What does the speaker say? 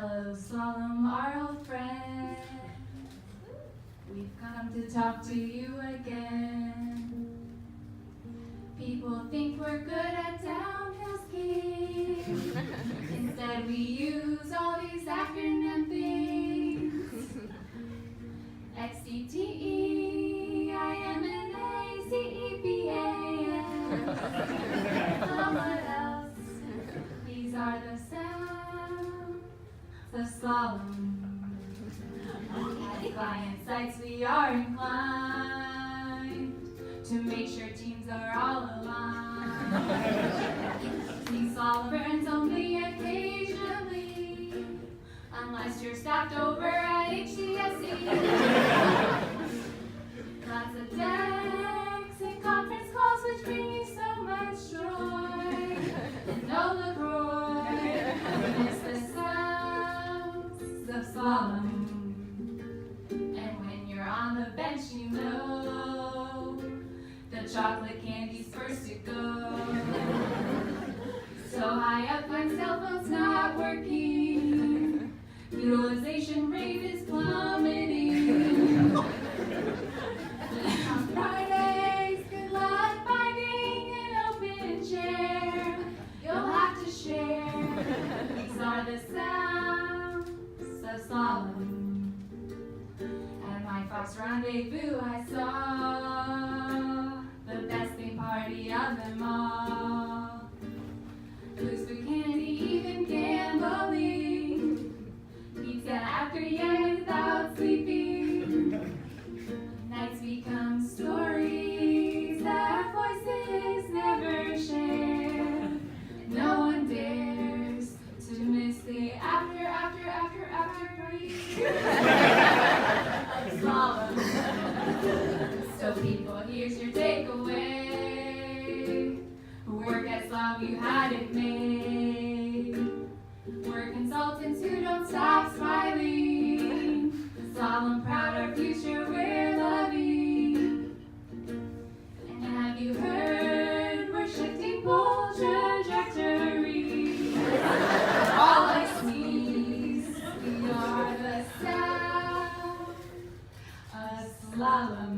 Hello, Slalom, our old friend. We've come to talk to you again. People think we're good at downhill skiing. Instead, we use all these acronym things. XCTE, what else? These are the sounds of slalom. At client sites, we are inclined to make sure teams are all aligned. See slalom burns only occasionally, unless you're staffed over at HCSC. Lots of decks and conference calls which bring you so much joy. And no LaCroix, miss the sounds of slalom. And when you're on the bench, you know the chocolate candy's first to go. So high up, my cell phone's not working. Utilization rate is plummeting. On Fridays, good luck finding an open chair. You'll have to share. These are the sounds of slalom. At my Fox Rendezvous, I saw the best theme party of them all. Booze, food, candy, even gambling. Pizza after yet without sleeping. Nights become stories that voices never share. No one dares to miss the after party of slalom. So people, here's your takeaway. Work at Slalom, you had it made. We're consultants who don't stop smiling. Slalom proud, our future we're loving. And have you heard we're shifting pole trajectory? All I sneeze, we are the sound of slalom.